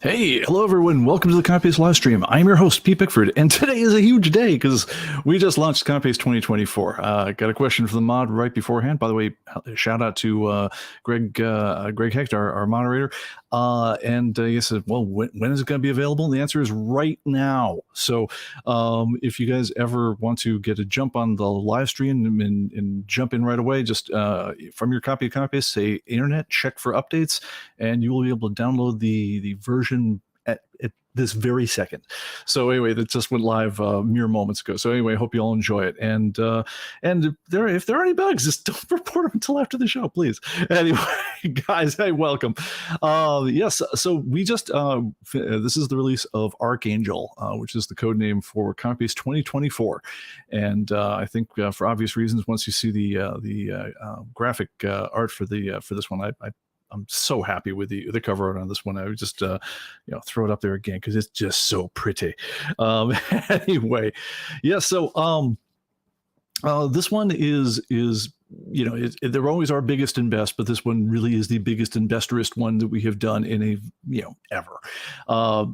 Hey, hello everyone. Welcome to the ComicBase Livestream. I'm your host, Pete Bickford, and today is a huge day because we just launched ComicBase 2024. Got a question from the mod right beforehand. By the way, shout out to Greg Hecht, our moderator. And he said, well, when is it going to be available? And the answer is right now. So if you guys ever want to get a jump on the live stream and jump in right away, just from your copy of ComicBase, say internet, check for updates, and you will be able to download the version at this very second. So anyway, that just went live mere moments ago. So anyway, I hope you all enjoy it. And if there are any bugs, just don't report them until after the show, please. Anyway, guys, hey, welcome. Yes, so we just this is the release of Archangel, which is the code name for ComicBase 2024. And I think for obvious reasons, once you see the graphic art for this one, I'm so happy with the cover art on this one. I would just throw it up there again because it's just so pretty. Anyway, yeah. So this one is they're always our biggest and best, but this one really is the biggest and besterest one that we have done in ever.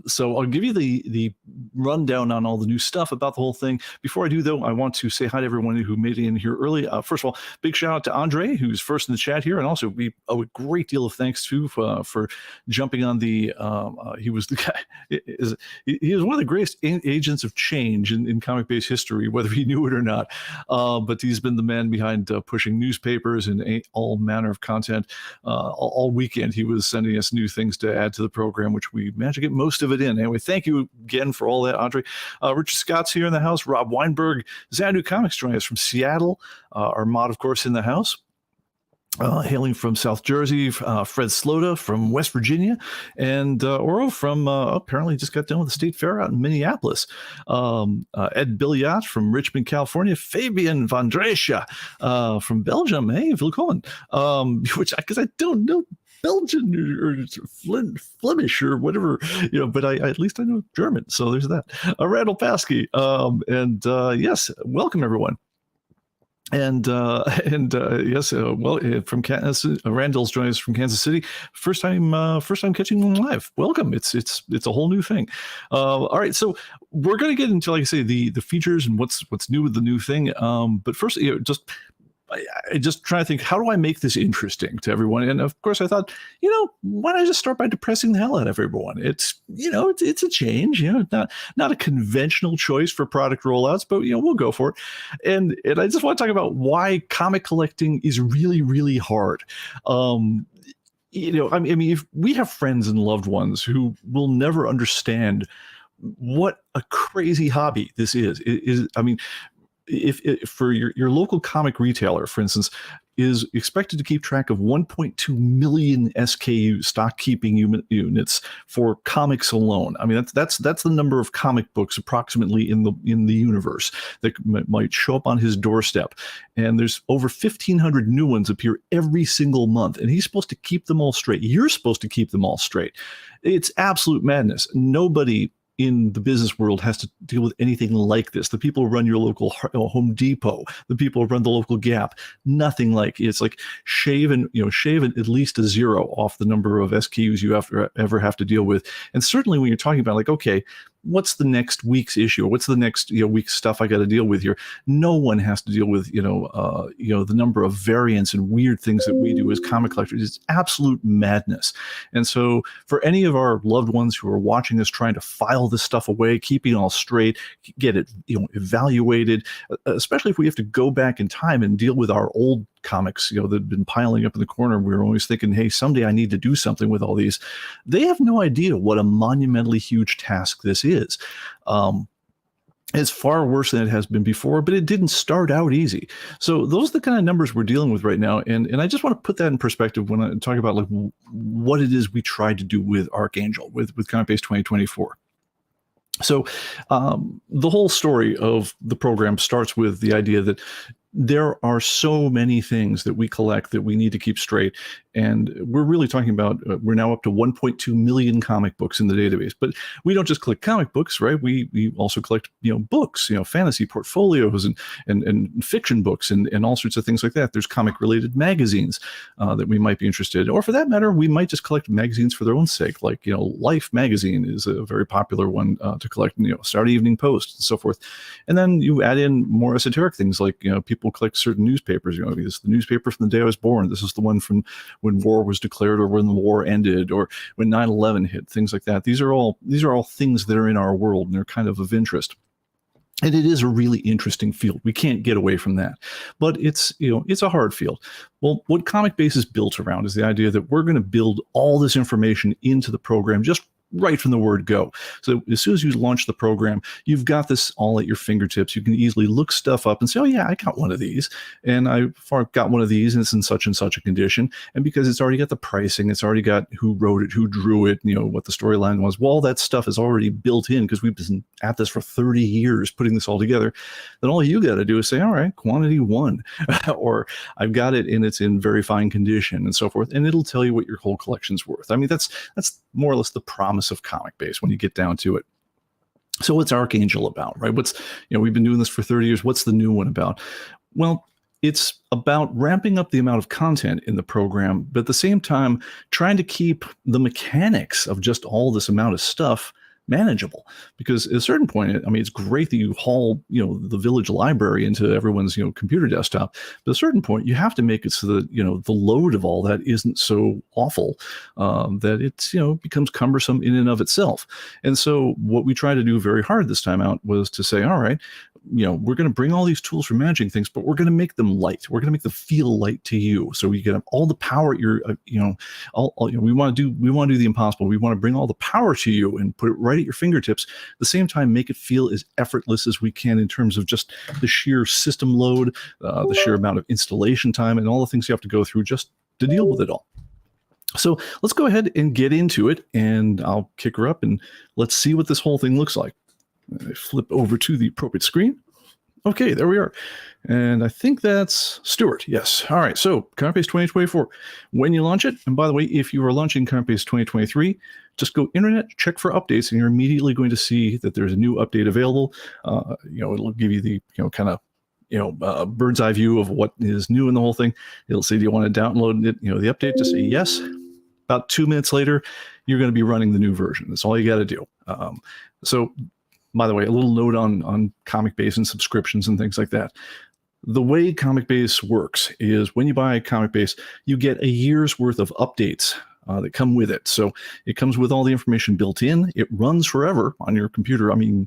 So I'll give you the rundown on all the new stuff about the whole thing. Before I do, though, I want to say hi to everyone who made it in here early. First of all, big shout out to Andre, who's first in the chat here, and also we owe a great deal of thanks to for jumping on the. He was the guy. He was one of the greatest agents of change in ComicBase history, whether he knew it or not. But he's been the man behind pushing newspapers and all manner of content. All weekend, he was sending us new things to add to the program, which we managed to get most of it in. Anyway, thank you again for all that, Andre. Richard Scott's here in the house. Rob Weinberg, Xanadu Comics joining us from Seattle. Our mod, of course, in the house. Hailing from South Jersey, Fred Slota from West Virginia, and Oro from apparently just got done with the State Fair out in Minneapolis. Ed Billiot from Richmond, California. Fabian Van Drescha from Belgium. Hey, willkommen. Which, because I don't know Belgian or Flemish or whatever, but at least I know German. So there's that. Randall Paskey. Yes, welcome everyone. And yes, from Kansas, Randall's joining us from Kansas City. First time catching them live. Welcome. It's a whole new thing. All right, so we're going to get into, like I say, the features and what's new with the new thing. But first, I just try to think, how do I make this interesting to everyone? And of course, I thought, why don't I just start by depressing the hell out of everyone? It's a change, not a conventional choice for product rollouts, but we'll go for it. And I just want to talk about why comic collecting is really, really hard. I mean, if we have friends and loved ones who will never understand what a crazy hobby this is. I mean, if for your local comic retailer, for instance, is expected to keep track of 1.2 million SKU stock keeping units for comics alone. I mean, that's the number of comic books approximately in the universe that might show up on his doorstep. And there's over 1,500 new ones appear every single month, and he's supposed to keep them all straight. You're supposed to keep them all straight. It's absolute madness. Nobody in the business world has to deal with anything like this. The people who run your local Home Depot, the people who run the local Gap, nothing like it's like shave at least a zero off the number of SKUs you ever have to deal with. And certainly when you're talking about like, okay, what's the next week's issue? Or what's the next week's stuff I got to deal with here? No one has to deal with the number of variants and weird things that we do as comic collectors. It's absolute madness. And so for any of our loved ones who are watching this, trying to file this stuff away, keeping it all straight, get it evaluated, especially if we have to go back in time and deal with our old comics that have been piling up in the corner. We were always thinking, hey, someday I need to do something with all these. They have no idea what a monumentally huge task this is. It's far worse than it has been before, but it didn't start out easy. So those are the kind of numbers we're dealing with right now. And I just want to put that in perspective when I talk about like what it is we tried to do with Archangel, with ComicBase 2024. So the whole story of the program starts with the idea that there are so many things that we collect that we need to keep straight. And we're really talking about, we're now up to 1.2 million comic books in the database. But we don't just collect comic books, right? We also collect, books, fantasy portfolios and fiction books and all sorts of things like that. There's comic-related magazines that we might be interested in. Or for that matter, we might just collect magazines for their own sake. Like, Life magazine is a very popular one to collect, Saturday Evening Post and so forth. And then you add in more esoteric things like, people collect certain newspapers. This is the newspaper from the day I was born. This is the one from when war was declared or when the war ended or when 9/11 hit, things like that. These are all things that are in our world, and they're kind of interest. And it is a really interesting field. We can't get away from that. But it's a hard field. Well, what ComicBase is built around is the idea that we're going to build all this information into the program just right from the word go. So as soon as you launch the program, you've got this all at your fingertips. You can easily look stuff up and say, oh yeah, I got one of these. And I've got one of these and it's in such and such a condition. And because it's already got the pricing, it's already got who wrote it, who drew it, what the storyline was. Well, all that stuff is already built in because we've been at this for 30 years putting this all together. Then all you got to do is say, all right, quantity 1, or I've got it and it's in very fine condition and so forth. And it'll tell you what your whole collection's worth. I mean, that's more or less the promise of ComicBase when you get down to it. So what's Archangel about, right? We've been doing this for 30 years. What's the new one about? Well, it's about ramping up the amount of content in the program, but at the same time, trying to keep the mechanics of just all this amount of stuff manageable. Because at a certain point, I mean, it's great that you haul, the village library into everyone's, computer desktop. But at a certain point, you have to make it so that, the load of all that isn't so awful that it's, becomes cumbersome in and of itself. And so what we tried to do very hard this time out was to say, all right, we're going to bring all these tools for managing things, but we're going to make them light. We're going to make them feel light to you. So you get all the power at your, we want to do the impossible. We want to bring all the power to you and put it right at your fingertips. At the same time, make it feel as effortless as we can in terms of just the sheer system load, the sheer amount of installation time, and all the things you have to go through just to deal with it all. So let's go ahead and get into it, and I'll kick her up and let's see what this whole thing looks like. I flip over to the appropriate screen. Okay, there we are. And I think that's Stuart. Yes. All right. So ComicBase 2024, when you launch it, and by the way, if you are launching ComicBase 2023, just go internet, check for updates, and you're immediately going to see that there's a new update available. It'll give you the, kind of, bird's eye view of what is new in the whole thing. It'll say, do you want to download it? The update, just say yes. About 2 minutes later, you're going to be running the new version. That's all you got to do. So by the way, a little note on ComicBase and subscriptions and things like that. The way ComicBase works is when you buy ComicBase, you get a year's worth of updates that come with it. So it comes with all the information built in. It runs forever on your computer. I mean,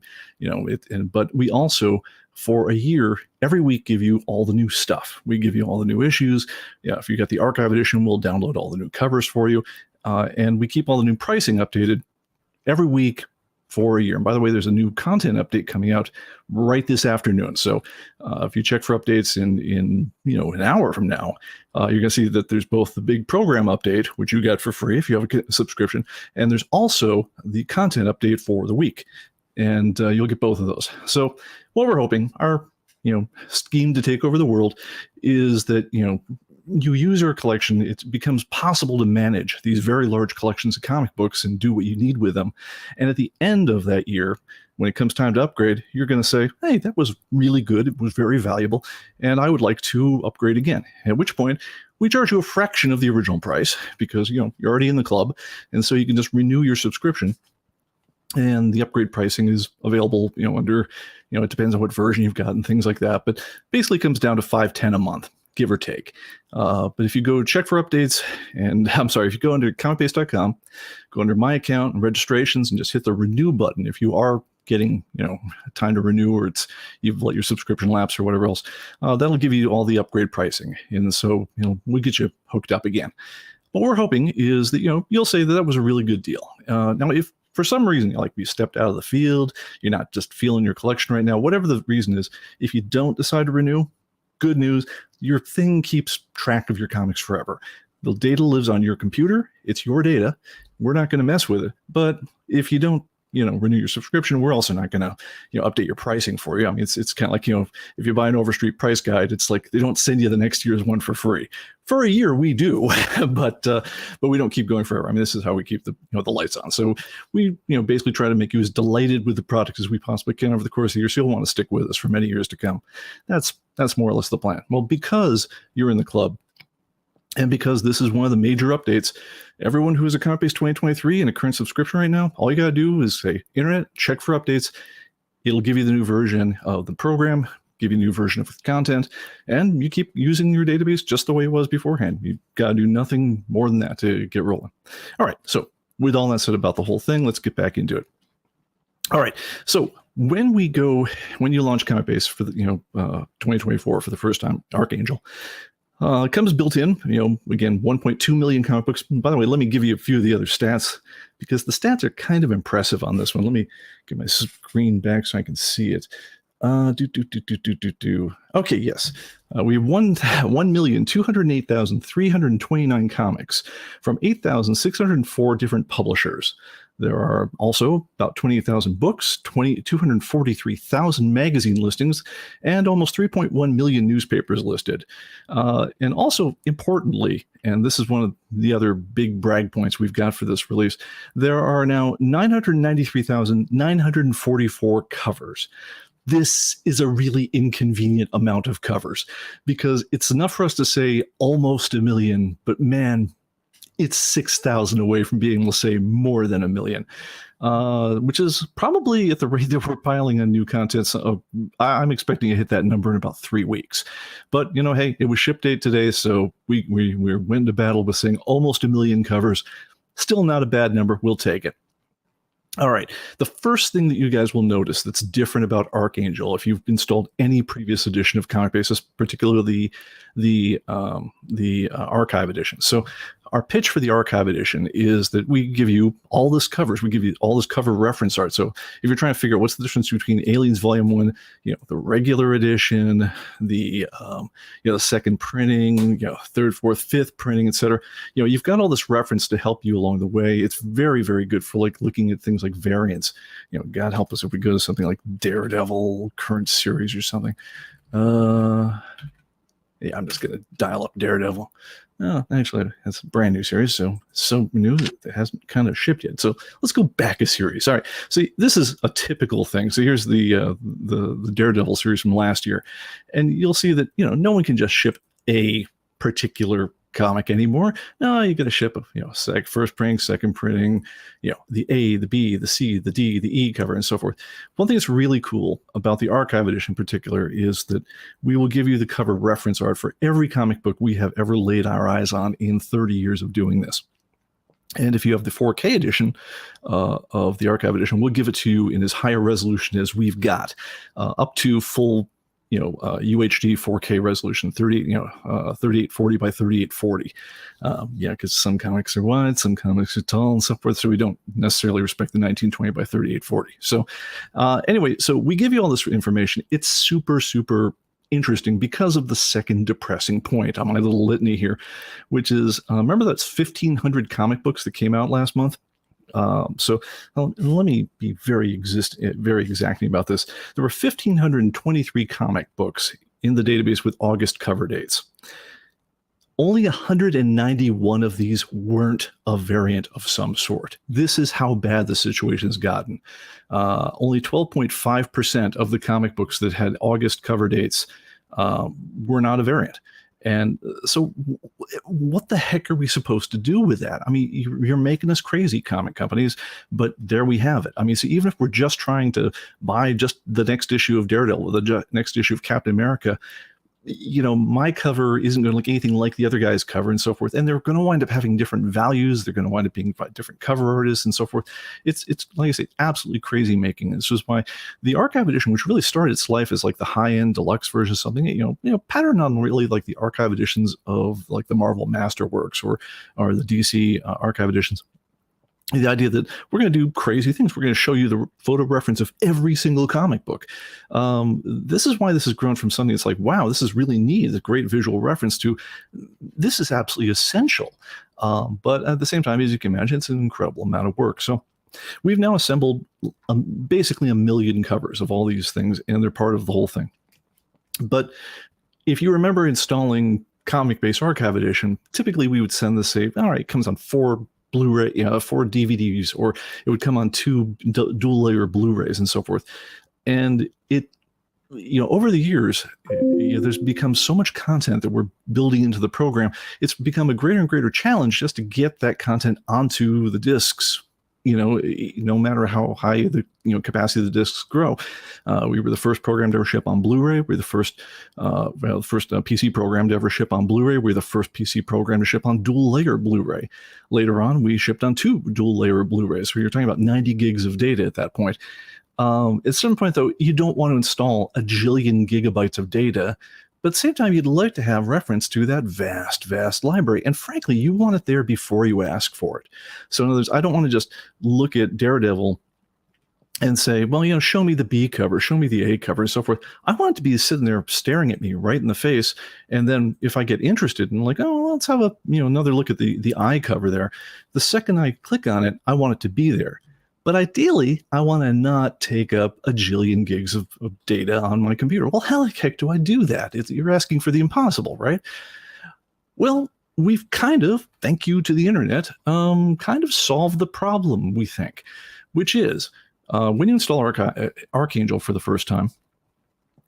but we also, for a year, every week give you all the new stuff. We give you all the new issues. Yeah, if you got the archive edition, we'll download all the new covers for you. And we keep all the new pricing updated every week for a year. And by the way, there's a new content update coming out right this afternoon. So if you check for updates in an hour from now, you're going to see that there's both the big program update, which you get for free if you have a subscription, and there's also the content update for the week. And you'll get both of those. So what we're hoping, our scheme to take over the world, is that you use our collection, it becomes possible to manage these very large collections of comic books and do what you need with them. And at the end of that year, when it comes time to upgrade, you're going to say, hey, that was really good. It was very valuable. And I would like to upgrade again. At which point, we charge you a fraction of the original price because, you're already in the club. And so you can just renew your subscription. And the upgrade pricing is available, under, it depends on what version you've got and things like that. But basically comes down to $5.10 a month, give or take. But if you go check for updates, and if you go under comicbase.com, go under my account and registrations and just hit the renew button. If you are getting, time to renew, or you've let your subscription lapse or whatever else, that'll give you all the upgrade pricing. And so, we'll get you hooked up again. What we're hoping is that, you'll say that was a really good deal. Now, if for some reason, you stepped out of the field, you're not just feeling your collection right now, whatever the reason is, if you don't decide to renew, good news, your thing keeps track of your comics forever. The data lives on your computer. It's your data. We're not going to mess with it. But if you don't renew your subscription, we're also not going to, update your pricing for you. I mean, it's kind of like, if you buy an Overstreet price guide, it's like they don't send you the next year's one for free. For a year, we do, but we don't keep going forever. I mean, this is how we keep the lights on. So we basically try to make you as delighted with the product as we possibly can over the course of the year, so you'll want to stick with us for many years to come. That's more or less the plan. Well, because you're in the club, and because this is one of the major updates, everyone who is a ComicBase 2023 and a current subscription right now, all you got to do is say internet, check for updates. It'll give you the new version of the program, give you a new version of content, and you keep using your database just the way it was beforehand. You've got to do nothing more than that to get rolling. All right, so with all that said about the whole thing, let's get back into it. All right, so when you launch ComicBase for the 2024 for the first time, Archangel, it comes built in, again, 1.2 million comic books. By the way, let me give you a few of the other stats, because the stats are kind of impressive on this one. Let me get my screen back so I can see it. Okay, yes. We have 1,208,329 comics from 8,604 different publishers. There are also about 28,000 books, 243,000 magazine listings, and almost 3.1 million newspapers listed. And also, importantly, and this is one of the other big brag points we've got for this release, there are now 993,944 covers. This is a really inconvenient amount of covers, because it's enough for us to say almost a million, but man, it's 6,000 away from being able to say more than a million, which is probably, at the rate that we're piling on new content, so I'm expecting to hit that number in about 3 weeks. But, hey, it was ship date today, so we're went to battle with saying almost a million covers. Still not a bad number. We'll take it. All right. The first thing that you guys will notice that's different about Archangel, if you've installed any previous edition of ComicBase, particularly the Archive edition. So our pitch for the Archive edition is that we give you all this covers. We give you all this cover reference art. So if you're trying to figure out what's the difference between Aliens Volume 1, the regular edition, the second printing, third, fourth, fifth printing, etc., you've got all this reference to help you along the way. It's very, very good for like looking at things like variants. God help us if we go to something like Daredevil current series or something. I'm just going to dial up Daredevil. Oh, actually, that's a brand new series, so new that it hasn't kind of shipped yet. So let's go back a series. All right, so this is a typical thing. So here's the Daredevil series from last year, and you'll see that no one can just ship a particular comic anymore. No, you got to ship first printing, second printing, the A, the B, the C, the D, the E cover, and so forth. One thing that's really cool about the Archive edition in particular is that we will give you the cover reference art for every comic book we have ever laid our eyes on in 30 years of doing this. And if you have the 4K edition of the Archive edition, we'll give it to you in as high a resolution as we've got, up to full UHD 4K resolution, 3840 by 3840. Because some comics are wide, some comics are tall, and so forth. So we don't necessarily respect the 1920 by 3840. So anyway, so we give you all this information. It's super, super interesting because of the second depressing point on my little litany here, which is, remember that's 1,500 comic books that came out last month? So let me be very exacting about this. There were 1,523 comic books in the database with August cover dates. Only 191 of these weren't a variant of some sort. This is how bad the situation's gotten. Only 12.5% of the comic books that had August cover dates were not a variant. And so what the heck are we supposed to do with that? I mean, you're making us crazy, comic companies, but there we have it. I mean, so even if we're just trying to buy just the next issue of Daredevil or the next issue of Captain America, my cover isn't going to look anything like the other guy's cover and so forth. And they're going to wind up having different values. They're going to wind up being by different cover artists and so forth. It's like I say, absolutely crazy making. This is why the Archive edition, which really started its life as like the high-end deluxe version of something, patterned on really like the Archive editions of like the Marvel Masterworks or the DC Archive editions. The idea that we're going to do crazy things. We're going to show you the photo reference of every single comic book. This is why this has grown from something that's like, wow, this is really neat. It's a great visual reference to this is absolutely essential. But at the same time, as you can imagine, it's an incredible amount of work. So We've now assembled basically 1 million covers of all these things, and they're part of the whole thing. But if you remember installing ComicBase Archive Edition, typically we would send this, say, all right, it comes on 4 Blu-ray, 4 DVDs, or it would come on 2 dual-layer Blu-rays and so forth. And it, over the years, there's become so much content that we're building into the program. It's become a greater and greater challenge just to get that content onto the discs. No matter how high the capacity of the discs grow. We were the first program to ever ship on Blu-ray. We're the first PC program to ever ship on Blu-ray. We're the first PC program to ship on dual-layer Blu-ray. Later on, we shipped on 2 dual-layer Blu-rays. So you're talking about 90 gigs of data at that point. At some point, though, you don't want to install a jillion gigabytes of data. But at the same time, you'd like to have reference to that vast, vast library. And frankly, you want it there before you ask for it. So in other words, I don't want to just look at Daredevil and say, well, show me the B cover, show me the A cover, and so forth. I want it to be sitting there staring at me right in the face. And then if I get interested and like, oh, well, let's have another look at the I cover there. The second I click on it, I want it to be there. But ideally, I want to not take up a jillion gigs of data on my computer. Well, how the heck do I do that? You're asking for the impossible, right? Well, we've kind of, thank you to the internet, kind of solved the problem, we think, which is when you install Archangel for the first time,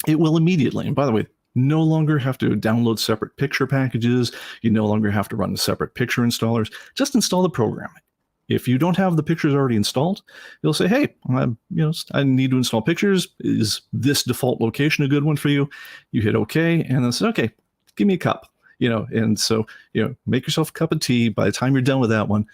it will immediately, and by the way, no longer have to download separate picture packages. You no longer have to run separate picture installers. Just install the program. If you don't have the pictures already installed, it'll say, hey, I need to install pictures. Is this default location a good one for you? You hit OK, and then say, okay, give me a cup. And so, make yourself a cup of tea. By the time you're done with that one,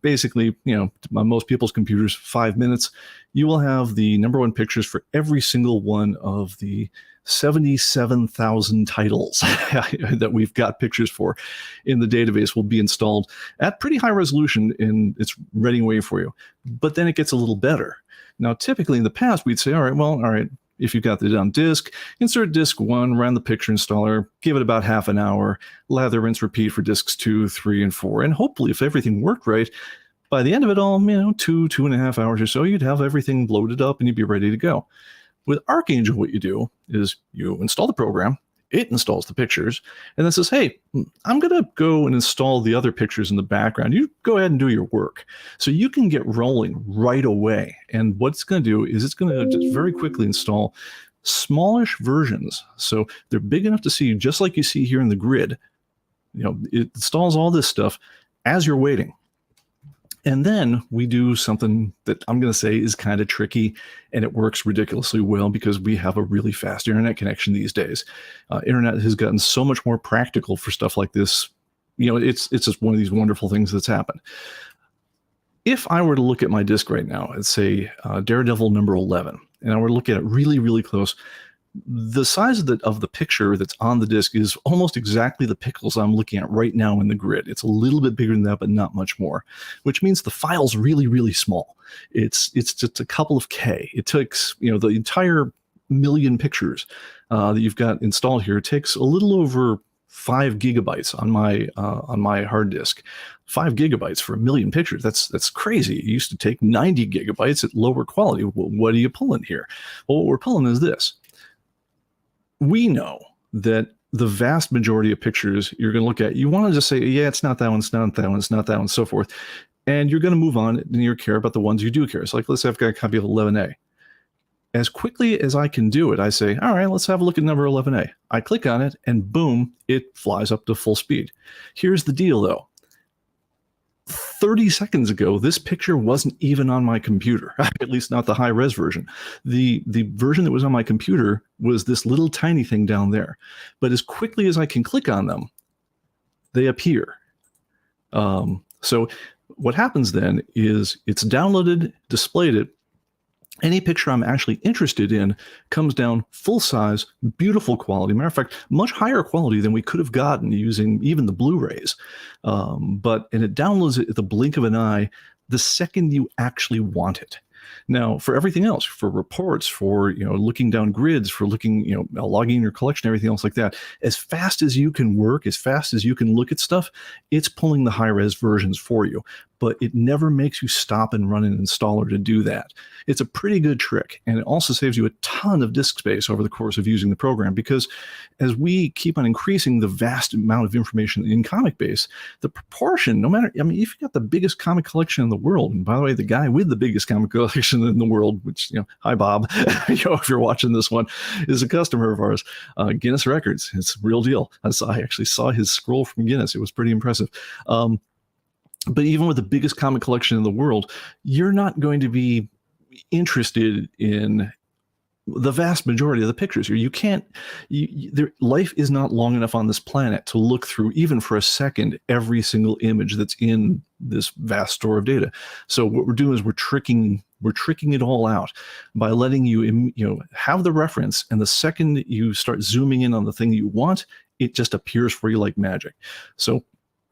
basically, on most people's computers, 5 minutes, you will have the #1 pictures for every single one of the 77,000 titles that we've got pictures for in the database will be installed at pretty high resolution, and it's ready and waiting for you. But then it gets a little better. Now, typically in the past, we'd say, all right, if you've got it on disk, insert disk 1, run the picture installer, give it about half an hour, lather, rinse, repeat for disks 2, 3, and 4. And hopefully, if everything worked right, by the end of it all, 2.5 hours or so, you'd have everything loaded up and you'd be ready to go. With Archangel, what you do is you install the program, it installs the pictures, and then says, hey, I'm going to go and install the other pictures in the background. You go ahead and do your work. So you can get rolling right away. And what it's going to do is it's going to just very quickly install smallish versions. So they're big enough to see, just like you see here in the grid. It installs all this stuff as you're waiting. And then we do something that I'm going to say is kind of tricky, and it works ridiculously well because we have a really fast internet connection these days. Internet has gotten so much more practical for stuff like this. It's just one of these wonderful things that's happened. If I were to look at my disk right now and say Daredevil #11, and I were to look at it really, really close, the size of the picture that's on the disk is almost exactly the pixels I'm looking at right now in the grid. It's a little bit bigger than that, but not much more, which means the file's really, really small. It's just a couple of K. It takes, the entire 1 million pictures that you've got installed here. It takes a little over 5 gigabytes on my hard disk. 5 gigabytes for 1 million pictures. That's crazy. It used to take 90 gigabytes at lower quality. What are you pulling here? Well, what we're pulling is this. We know that the vast majority of pictures you're going to look at, you want to just say, yeah, it's not that one, it's not that one, it's not that one, so forth. And you're going to move on and you care about the ones you do care. So like, let's say I've got a copy of 11A. As quickly as I can do it, I say, all right, let's have a look at number 11A. I click on it and boom, it flies up to full speed. Here's the deal though. 30 seconds ago, this picture wasn't even on my computer, at least not the high-res version. The version that was on my computer was this little tiny thing down there. But as quickly as I can click on them, they appear. So what happens then is it's downloaded, displayed it. Any picture I'm actually interested in comes down full size, beautiful quality. Matter of fact, much higher quality than we could have gotten using even the Blu-rays. And it downloads it at the blink of an eye the second you actually want it. Now, for everything else, for reports, for looking down grids, for looking, logging your collection, everything else like that, as fast as you can work, as fast as you can look at stuff, it's pulling the high-res versions for you. but it never makes you stop and run an installer to do that. It's a pretty good trick, and it also saves you a ton of disk space over the course of using the program, because as we keep on increasing the vast amount of information in ComicBase, the proportion, no matter, I mean, if you've got the biggest comic collection in the world, and by the way, the guy with the biggest comic collection in the world, which, hi, Bob, if you're watching this one, is a customer of ours, Guinness Records. It's a real deal. I actually saw his scroll from Guinness. It was pretty impressive. But even with the biggest comic collection in the world, you're not going to be interested in the vast majority of the pictures here. You can't, life is not long enough on this planet to look through, even for a second, every single image that's in this vast store of data. So what we're doing is we're tricking it all out by letting you, have the reference, and the second you start zooming in on the thing you want, it just appears for you like magic. So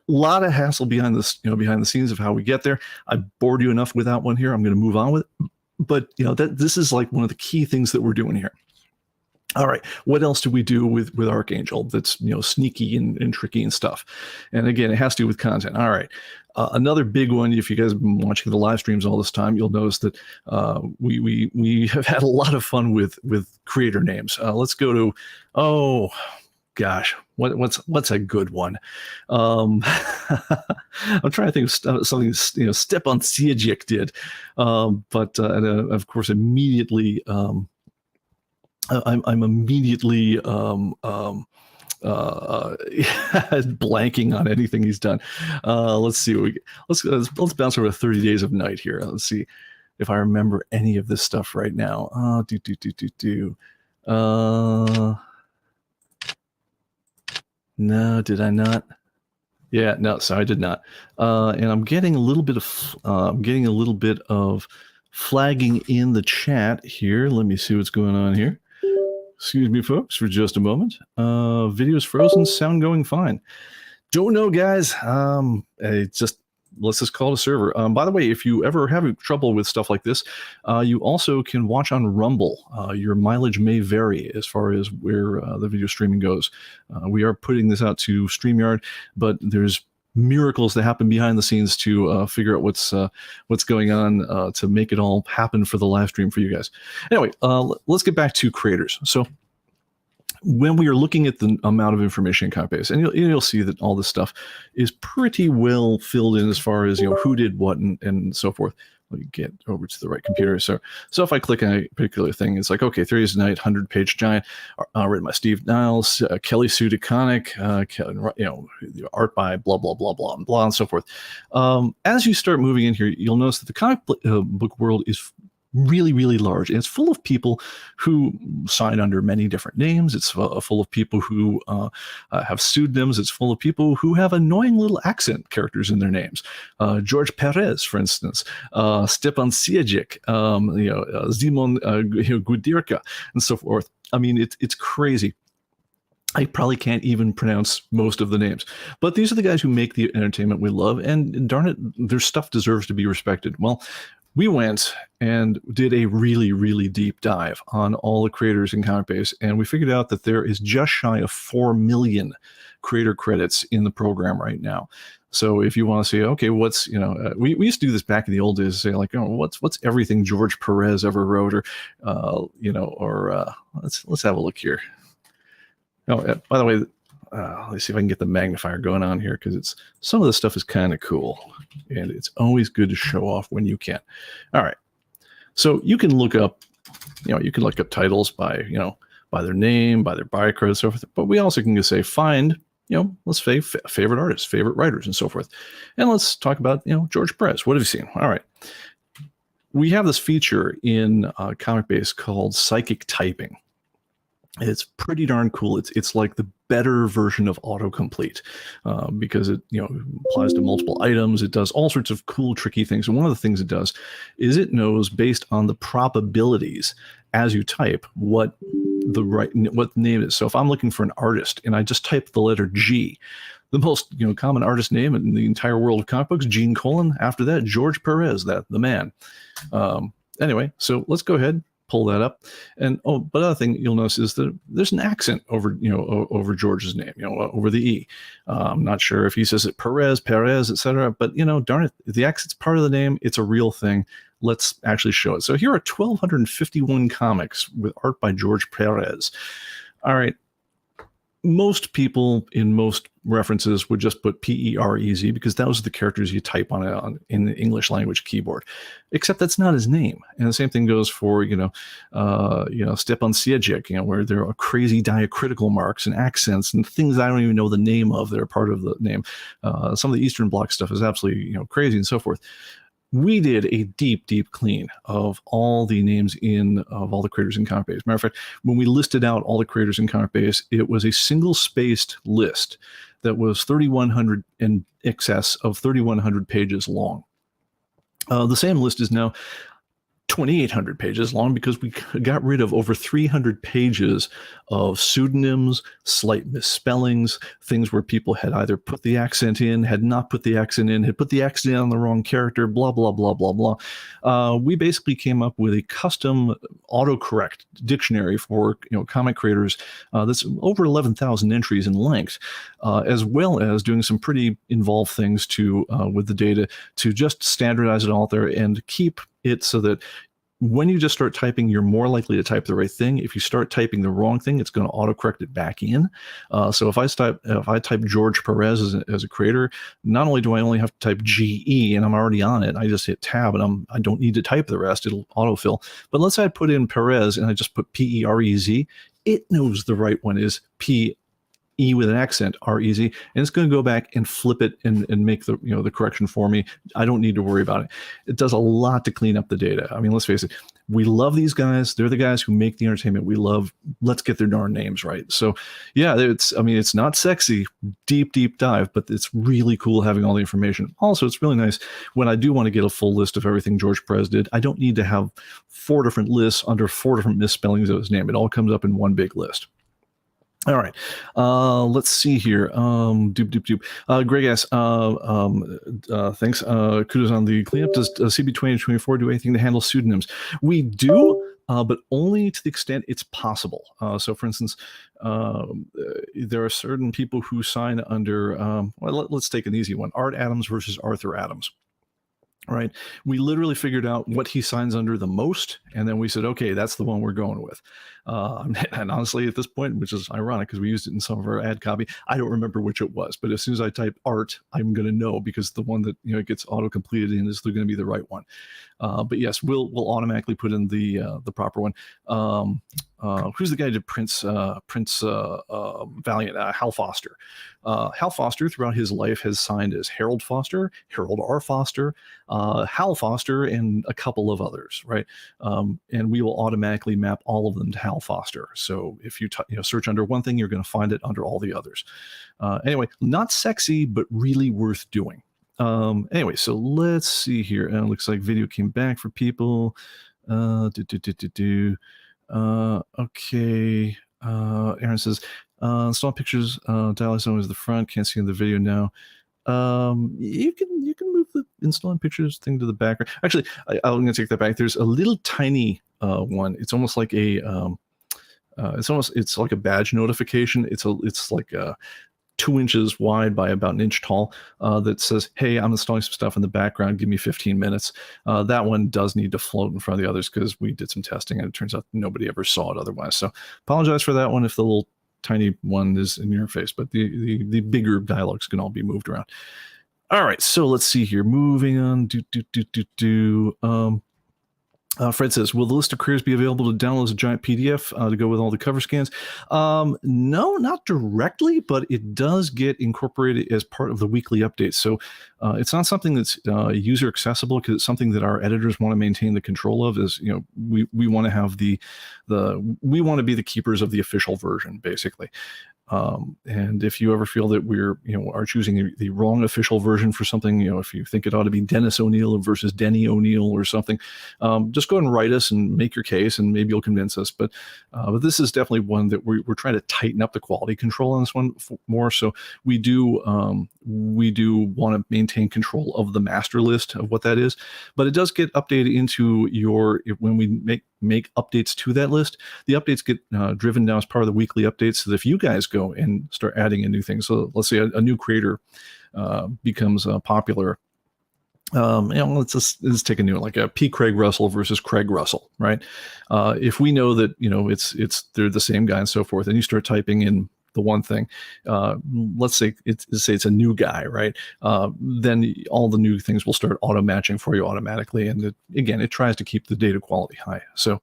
a lot of hassle behind this, behind the scenes of how we get there. I bored you enough with that one here. I'm going to move on with it. But this is like one of the key things that we're doing here. All right, what else do we do with Archangel that's sneaky and tricky and stuff? And again, it has to do with content. All right, another big one. If you guys have been watching the live streams all this time, you'll notice that we have had a lot of fun with creator names. Let's go to gosh, what's a good one? I'm trying to think of something Stepan Sijic did, but of course immediately I'm immediately blanking on anything he's done. Let's see. Let's bounce over 30 Days of Night here. Let's see if I remember any of this stuff right now. No, did I not? Yeah, no, so I did not. And I'm getting a little bit of flagging in the chat here. Let me see what's going on here. Excuse me, folks, for just a moment. Video's frozen, sound going fine. Don't know, guys. Let's just call it a server. By the way, if you ever have trouble with stuff like this, you also can watch on Rumble. Your mileage may vary as far as where the video streaming goes. We are putting this out to StreamYard, but there's miracles that happen behind the scenes to figure out what's going on to make it all happen for the live stream for you guys. Anyway, let's get back to creators. So when we are looking at the amount of information in ComicBase, and you'll see that all this stuff is pretty well filled in as far as who did what and so forth. Let me get over to the right computer. So if I click on a particular thing, it's like, okay, 30 Days of Night, 100-page giant, written by Steve Niles, Kelly Sue DeConnick, art by blah blah blah blah blah and so forth. As you start moving in here, you'll notice that the comic book world is really, really large. And it's full of people who sign under many different names. It's full of people who have pseudonyms. It's full of people who have annoying little accent characters in their names. George Perez, for instance, Stepan Sijic, Zimon Gudirka, and so forth. I mean, it's crazy. I probably can't even pronounce most of the names, but these are the guys who make the entertainment we love, and darn it, their stuff deserves to be respected. Well, we went and did a really, really deep dive on all the creators in ComicBase, and we figured out that there is just shy of 4 million creator credits in the program right now. So if you want to say, okay, what's, we used to do this back in the old days, say like, what's everything George Perez ever wrote, or, let's have a look here. Oh, by the way, let's see if I can get the magnifier going on here, because some of this stuff is kind of cool, and it's always good to show off when you can. All right, so you can look up, titles by by their name, by their bio credits, so forth. But we also can just say find, let's say favorite artists, favorite writers, and so forth. And let's talk about George Perez. What have you seen? All right, we have this feature in ComicBase called psychic typing. It's pretty darn cool. It's like the better version of autocomplete because it applies to multiple items. It does all sorts of cool, tricky things. And one of the things it does is it knows, based on the probabilities as you type, what the name is. So if I'm looking for an artist and I just type the letter G, the most common artist name in the entire world of comic books, Gene Colan. After that, George Perez, the man. Anyway, so let's go ahead. pull that up. And but other thing you'll notice is that there's an accent over over George's name, over the E. I'm not sure if he says it Perez, etc. But darn it, the accent's part of the name. It's a real thing. Let's actually show it. So here are 1,251 comics with art by George Perez. All right. Most people in most references would just put Perez because those are the characters you type on in the English language keyboard. Except that's not his name, and the same thing goes for Stepan Siedzic, where there are crazy diacritical marks and accents and things I don't even know the name of that are part of the name. Some of the Eastern Bloc stuff is absolutely crazy and so forth. We did a deep clean of all the names of all the creators in ComicBase. Matter of fact, when we listed out all the creators in ComicBase, it was a single-spaced list that was 3,100 in excess of 3,100 pages long. The same list is now 2,800 pages long because we got rid of over 300 pages of pseudonyms, slight misspellings, things where people had either put the accent in, had not put the accent in, had put the accent on the wrong character, blah, blah, blah, blah, blah. We basically came up with a custom autocorrect dictionary for comic creators that's over 11,000 entries in length, as well as doing some pretty involved things with the data to just standardize it all there and keep it so that when you just start typing, you're more likely to type the right thing. If you start typing the wrong thing, it's going to autocorrect it back in. So if I type George Perez as a creator, not only do I only have to type GE and I'm already on it, I just hit tab and I don't need to type the rest. It'll autofill. But let's say I put in Perez and I just put Perez, it knows the right one is P E with an accent, REZ, and it's going to go back and flip it and make the the correction for me. I don't need to worry about it. It does a lot to clean up the data. I mean, let's face it, we love these guys. They're the guys who make the entertainment we love. Let's get their darn names right. So yeah, it's not sexy, deep dive, but it's really cool having all the information. Also, it's really nice when I do want to get a full list of everything George Perez did. I don't need to have 4 different lists under 4 different misspellings of his name. It all comes up in one big list. All right, let's see here. Greg asks, thanks. Kudos on the cleanup. Does CB 2024 do anything to handle pseudonyms? We do, but only to the extent it's possible. So, for instance, there are certain people who sign under, let's take an easy one, Art Adams versus Arthur Adams. Right. We literally figured out what he signs under the most. And then we said, okay, that's the one we're going with. And honestly, at this point, which is ironic because we used it in some of our ad copy, I don't remember which it was. But as soon as I type art, I'm going to know because the one that gets auto completed in is going to be the right one. But yes, we'll automatically put in the proper one. Who's the guy who did Prince Valiant? Hal Foster. Hal Foster throughout his life has signed as Harold Foster, Harold R. Foster, Hal Foster, and a couple of others, right? And we will automatically map all of them to Hal Foster. So if you search under one thing, you're going to find it under all the others. Anyway, not sexy, but really worth doing. Anyway, so let's see here. It looks like video came back for people. Okay. Aaron says, install pictures, dial zone is the front, can't see in the video now. You can move the installing pictures thing to the background. Actually, I'm gonna take that back. There's a little tiny one. It's almost like it's like a badge notification. It's like 2 inches wide by about 1 inch tall that says, hey, I'm installing some stuff in the background, give me 15 minutes. That one does need to float in front of the others because we did some testing and it turns out nobody ever saw it otherwise. So apologize for that one if the little tiny one is in your face, but the bigger dialogues can all be moved around. All right, so let's see here. Moving on. Fred says, will the list of creators be available to download as a giant PDF to go with all the cover scans? No, not directly, but it does get incorporated as part of the weekly updates. So it's not something that's user accessible because it's something that our editors want to maintain the control of. Is we want to have we want to be the keepers of the official version, basically. And if you ever feel that we're, are choosing the wrong official version for something, if you think it ought to be Dennis O'Neill versus Denny O'Neill or something, just go ahead and write us and make your case, and maybe you'll convince us. But this is definitely one that we're trying to tighten up the quality control on this one more. So we do want to maintain control of the master list of what that is, but it does get updated into when we make updates to that list. The updates get driven down as part of the weekly updates, so that if you guys go and start adding in new things, so let's say a new creator becomes popular. Let's take a new, like a P. Craig Russell versus Craig Russell, right? If we know that they're the same guy and so forth, and you start typing in the one thing, let's say it's a new guy, right? Then all the new things will start auto matching for you automatically, and it tries to keep the data quality high. So,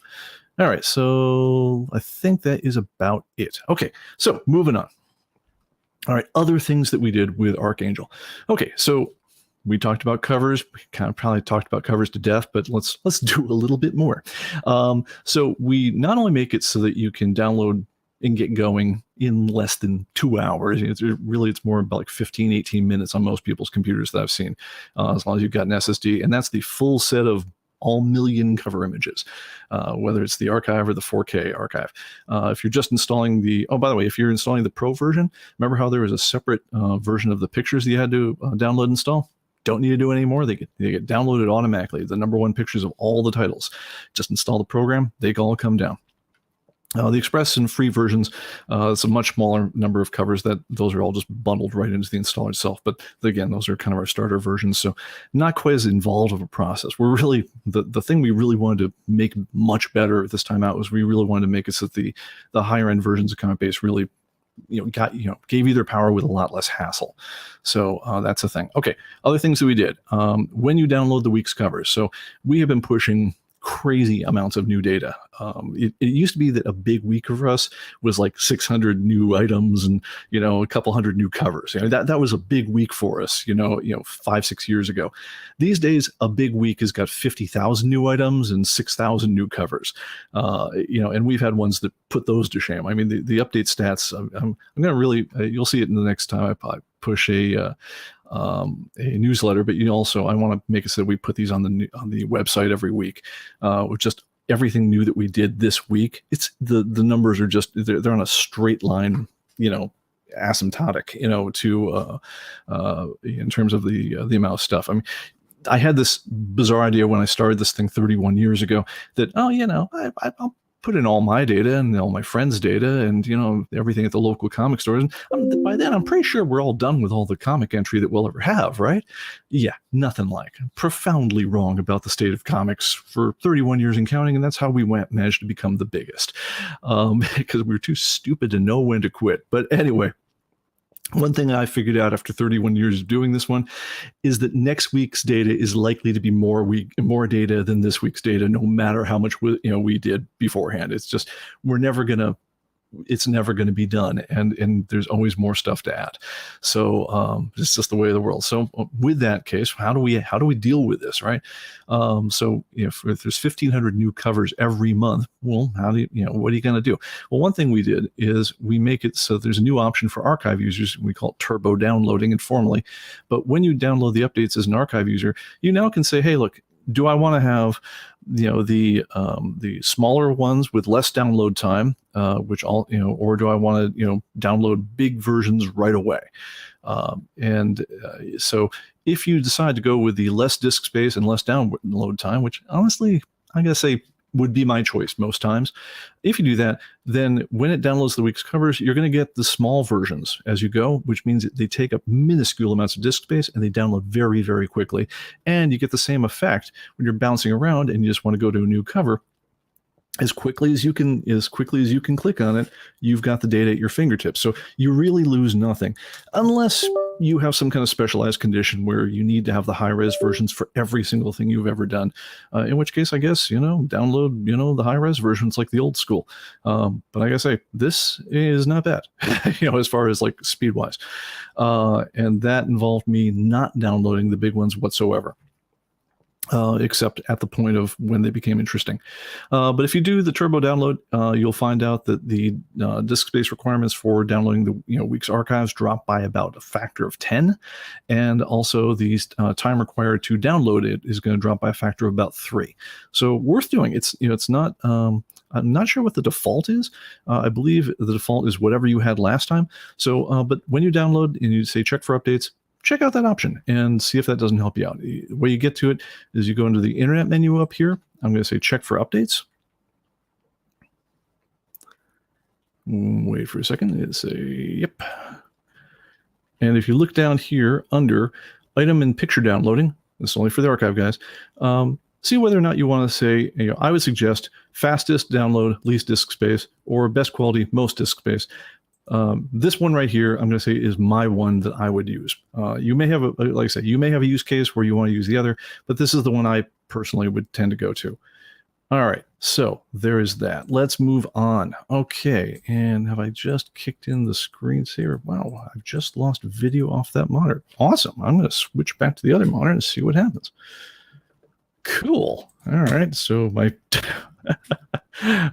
all right, so I think that is about it. Okay, so moving on. All right, other things that we did with Archangel. Okay, so we talked about covers. We kind of probably talked about covers to death, but let's do a little bit more. So we not only make it so that you can download and get going in less than 2 hours. It's more about like 15, 18 minutes on most people's computers that I've seen, as long as you've got an SSD. And that's the full set of all million cover images, whether it's the archive or the 4K archive. If you're just installing by the way, if you're installing the Pro version, remember how there was a separate version of the pictures that you had to download and install? Don't need to do it anymore. They get downloaded automatically. The #1 pictures of all the titles. Just install the program. They all come down. The Express and free versions, it's a much smaller number of covers. Those are all just bundled right into the installer itself. But again, those are kind of our starter versions, so not quite as involved of a process. We're really the thing we really wanted to make much better this time out was we really wanted to make it so that the higher end versions of ComicBase really gave you their power with a lot less hassle. So that's a thing. Okay, other things that we did when you download the week's covers. So we have been pushing crazy amounts of new data. It used to be that a big week for us was like 600 new items and a couple hundred new covers. That was a big week for us 5-6 years ago. These days a big week has got 50,000 new items and 6,000 new covers. And we've had ones that put those to shame. I mean, the update stats, I'm gonna really you'll see it in the next time I push a newsletter, but I want to make it so that we put these on the website every week, with just everything new that we did this week. It's the numbers are just they're on a straight line, asymptotic, to in terms of the amount of stuff. I mean, I had this bizarre idea when I started this thing 31 years ago that I'll put in all my data and all my friends' data and everything at the local comic stores, and by then I'm pretty sure we're all done with all the comic entry that we'll ever have, right? Yeah, nothing like. Profoundly wrong about the state of comics for 31 years and counting, and that's how we managed to become the biggest, because we were too stupid to know when to quit. But anyway, one thing I figured out after 31 years of doing this one is that next week's data is likely to be more data than this week's data, no matter how much we did beforehand. It's just it's never going to be done, and there's always more stuff to add. So it's just the way of the world. So with that case, how do we deal with this, right? So if there's 1,500 new covers every month, well, what are you going to do? Well, one thing we did is we make it so there's a new option for archive users. We call it turbo downloading informally. But when you download the updates as an archive user, you now can say, hey, look, do I want to have the smaller ones with less download time, or do I want to download big versions right away? So if you decide to go with the less disk space and less download time, which honestly I gotta say would be my choice most times, if you do that, then when it downloads the week's covers, you're going to get the small versions as you go, which means that they take up minuscule amounts of disk space and they download very, very quickly. And you get the same effect when you're bouncing around and you just want to go to a new cover. As quickly as you can click on it, you've got the data at your fingertips. So you really lose nothing, unless you have some kind of specialized condition where you need to have the high-res versions for every single thing you've ever done. In which case, I guess, download, the high-res versions like the old school. But like I say, this is not bad, as far as like speed-wise. And that involved me not downloading the big ones whatsoever. except at the point of when they became interesting. But if you do the turbo download, you'll find out that the disk space requirements for downloading the week's archives drop by about a factor of 10, and also the time required to download it is going to drop by a factor of about 3. So worth doing. It's not. I'm not sure what the default is. I believe the default is whatever you had last time. So, but when you download and you say check for updates, check out that option and see if that doesn't help you out. The way you get to it is you go into the internet menu up here. I'm going to say check for updates. Wait for a second. It's a yep. And if you look down here under item and picture downloading, this is only for the archive guys, see whether or not you want to say, I would suggest fastest download, least disk space, or best quality, most disk space. This one right here, I'm going to say is my one that I would use. You may have, like I said, you may have a use case where you want to use the other, but this is the one I personally would tend to go to. All right, so there is that. Let's move on. Okay, and have I just kicked in the screensaver? Wow, I've just lost video off that monitor. Awesome. I'm going to switch back to the other monitor and see what happens. Cool. All right, so my...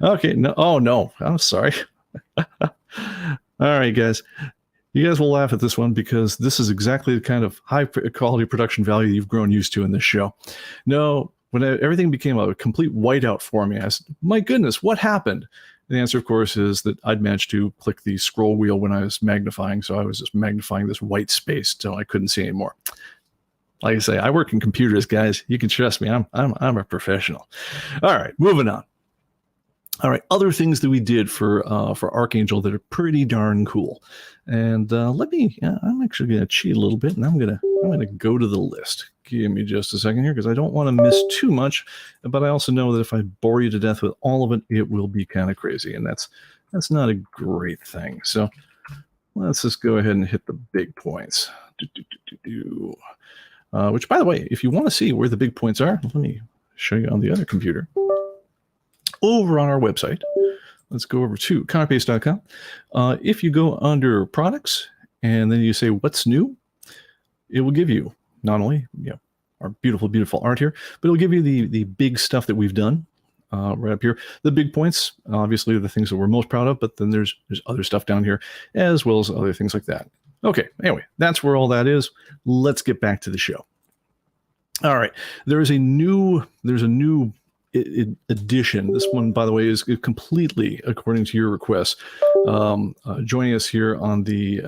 okay, no, oh no, I'm sorry. All right, guys. You guys will laugh at this one because this is exactly the kind of high quality production value you've grown used to in this show. No, when everything became a complete whiteout for me, I said, my goodness, what happened? The answer, of course, is that I'd managed to click the scroll wheel when I was magnifying, so I was just magnifying this white space till I couldn't see anymore. Like I say, I work in computers, guys. You can trust me. I'm a professional. All right, moving on. All right, other things that we did for Archangel that are pretty darn cool, and let me. I'm actually going to cheat a little bit, and I'm gonna go to the list. Give me just a second here because I don't want to miss too much, but I also know that if I bore you to death with all of it, it will be kind of crazy, and that's not a great thing. So let's just go ahead and hit the big points. Which, by the way, if you want to see where the big points are, let me show you on the other computer. Over on our website, let's go over to ComicBase.com. If you go under products and then you say what's new, it will give you not only our beautiful art here, but it'll give you the big stuff that we've done right up here. The big points, obviously, are the things that we're most proud of, but then there's other stuff down here as well as other things like that. Okay, anyway, that's where all that is. Let's get back to the show. All right, there's a new edition. This one, by the way, is completely according to your request. Joining us here on the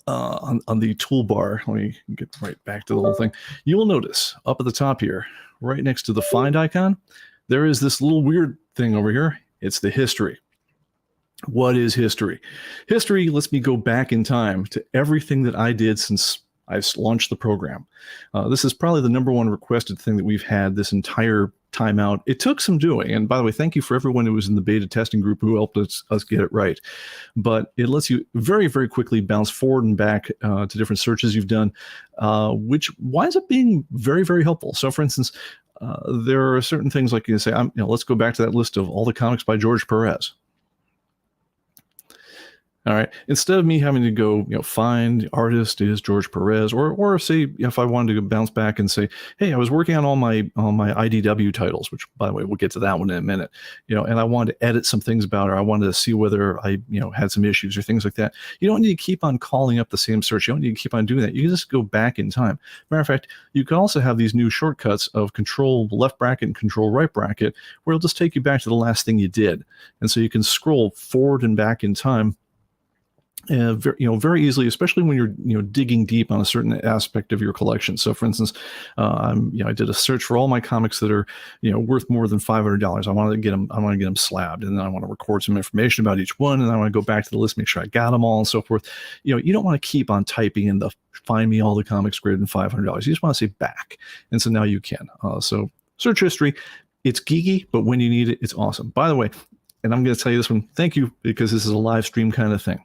toolbar. Let me get right back to the whole thing. You will notice up at the top here, right next to the find icon, there is this little weird thing over here. It's the history. What is history? History lets me go back in time to everything that I did since I launched the program. This is probably the #1 requested thing that we've had this entire time out. It took some doing. And by the way, thank you for everyone who was in the beta testing group who helped us get it right. But it lets you very, very quickly bounce forward and back to different searches you've done, which winds up being very, very helpful. So for instance, there are certain things like you say, let's go back to that list of all the comics by George Perez. All right. Instead of me having to go, find the artist is George Perez, or say if I wanted to bounce back and say, hey, I was working on all my IDW titles, which by the way we'll get to that one in a minute, and I wanted to edit some things about it. Or I wanted to see whether I had some issues or things like that. You don't need to keep on calling up the same search. You don't need to keep on doing that. You can just go back in time. Matter of fact, you can also have these new shortcuts of Control left bracket and Control right bracket, where it'll just take you back to the last thing you did, and so you can scroll forward and back in time. Very easily, especially when you're digging deep on a certain aspect of your collection. So, for instance, I did a search for all my comics that are worth more than $500. I want to get them slabbed, and then I want to record some information about each one, and then I want to go back to the list, make sure I got them all, and so forth. You don't want to keep on typing in the find me all the comics greater than $500. You just want to say back, and so now you can. So search history, it's geeky, but when you need it, it's awesome. By the way, and I'm going to tell you this one, thank you, because this is a live stream kind of thing.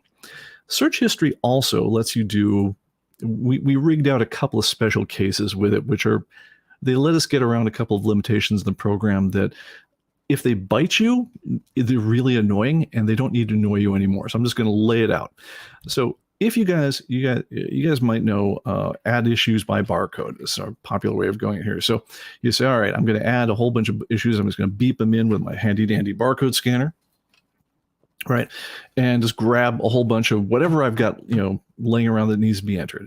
Search history also lets you do, we rigged out a couple of special cases with it, which are, they let us get around a couple of limitations in the program that if they bite you, they're really annoying and they don't need to annoy you anymore. So I'm just going to lay it out. So if you guys might know add issues by barcode. This is a popular way of going here. So you say, all right, I'm going to add a whole bunch of issues. I'm just going to beep them in with my handy dandy barcode scanner, right? And just grab a whole bunch of whatever I've got, laying around that needs to be entered,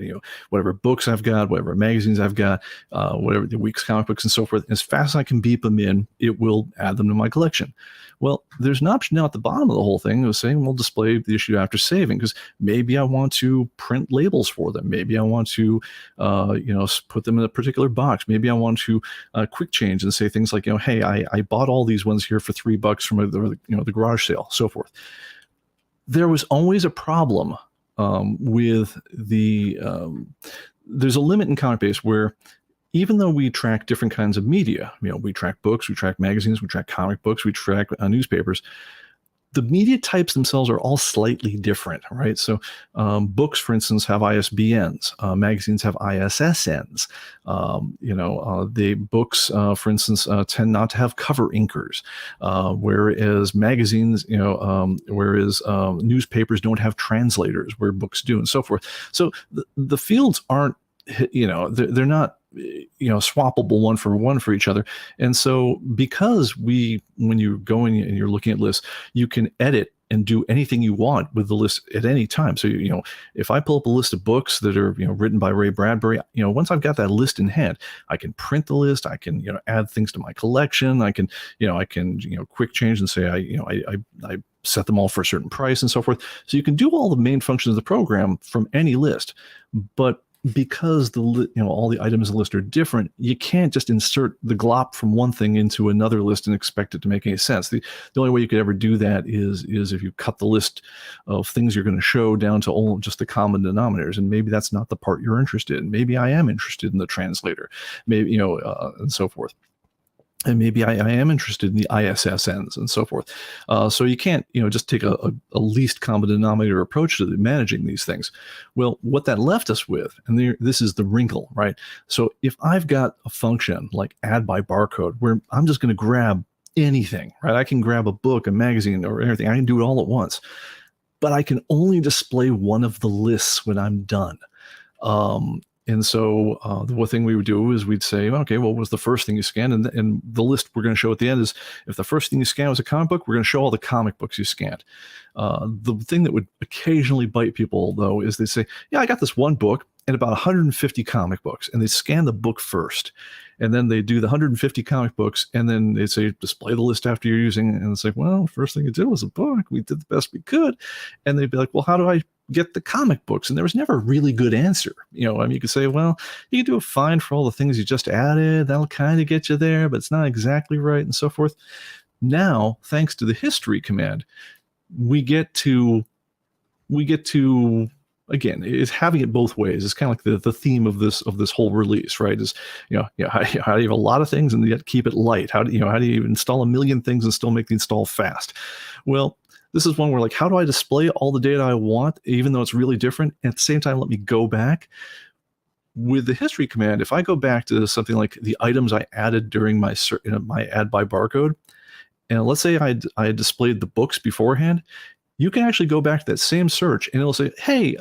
whatever books I've got, whatever magazines I've got, whatever the week's comic books and so forth. As fast as I can beep them in, it will add them to my collection. Well, there's an option now at the bottom of the whole thing of saying, we'll display the issue after saving, because maybe I want to print labels for them. Maybe I want to, put them in a particular box. Maybe I want to quick change and say things like, hey, I bought all these ones here for $3 from the garage sale, so forth. There was always a problem with there's a limit in ComicBase where, even though we track different kinds of media, we track books, we track magazines, we track comic books, we track newspapers, the media types themselves are all slightly different, right? So books, for instance, have ISBNs. Magazines have ISSNs. The books, for instance, tend not to have cover inkers, whereas magazines, whereas newspapers don't have translators, where books do, and so forth. So the fields aren't, they're not, swappable one for each other. And so because when you go in and you're looking at lists, you can edit and do anything you want with the list at any time. So, if I pull up a list of books that are, written by Ray Bradbury, once I've got that list in hand, I can print the list. I can, add things to my collection. I can, quick change and say, I set them all for a certain price and so forth. So you can do all the main functions of the program from any list. But because all the items in the list are different, you can't just insert the glop from one thing into another list and expect it to make any sense. The only way you could ever do that is if you cut the list of things you're going to show down to all just the common denominators. And maybe that's not the part you're interested in. Maybe I am interested in the translator, maybe, and so forth. And maybe I am interested in the ISSNs and so forth. So you can't, just take a least common denominator approach to managing these things. Well, what that left us with, and this is the wrinkle, right? So if I've got a function like add by barcode, where I'm just going to grab anything, right? I can grab a book, a magazine, or anything. I can do it all at once. But I can only display one of the lists when I'm done. And so the one thing we would do is we'd say, okay, well, what was the first thing you scanned? And the list we're going to show at the end is, if the first thing you scanned was a comic book, we're going to show all the comic books you scanned. The thing that would occasionally bite people, though, is they say, yeah, I got this one book and about 150 comic books. And they scan the book first. And then they do the 150 comic books, and then they say, display the list after you're using it. And it's like, well, first thing you did was a book. We did the best we could. And they'd be like, well, how do I get the comic books? And there was never a really good answer. You could say, well, you can do a find for all the things you just added. That'll kind of get you there, but it's not exactly right, and so forth. Now, thanks to the history command, we get to again, is having it both ways. It's kind of like the theme of this whole release, right? Is how do you have a lot of things and yet keep it light? How do you install a million things and still make the install fast? Well, this is one where, like, how do I display all the data I want, even though it's really different, and at the same time let me go back? With the history command, if I go back to something like the items I added during my add by barcode, and let's say I had displayed the books beforehand, you can actually go back to that same search and it'll say, hey,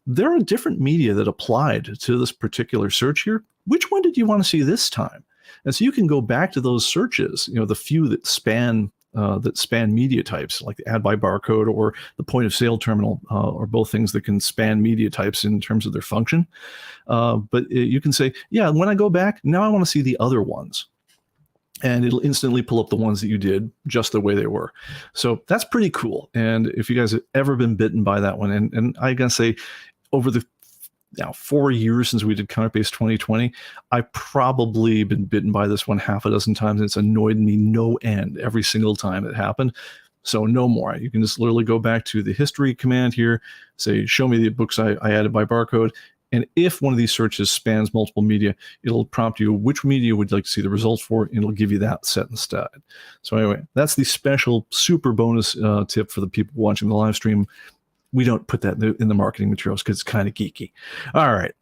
there are different media that applied to this particular search here. Which one did you want to see this time? And so you can go back to those searches, the few that span media types, like the add by barcode or the point of sale terminal, are both things that can span media types in terms of their function. But you can say, yeah, when I go back, now I want to see the other ones. And it'll instantly pull up the ones that you did just the way they were. So that's pretty cool. And if you guys have ever been bitten by that one, and I gotta say, over the 4 years since we did ComicBase 2020, I've probably been bitten by this one half a dozen times, and it's annoyed me no end every single time it happened. So no more. You can just literally go back to the history command here, say, show me the books I added by barcode. And if one of these searches spans multiple media, it'll prompt you which media would you like to see the results for, and it'll give you that set instead. So anyway, that's the special super bonus tip for the people watching the live stream. We don't put that in the marketing materials because it's kind of geeky. All right.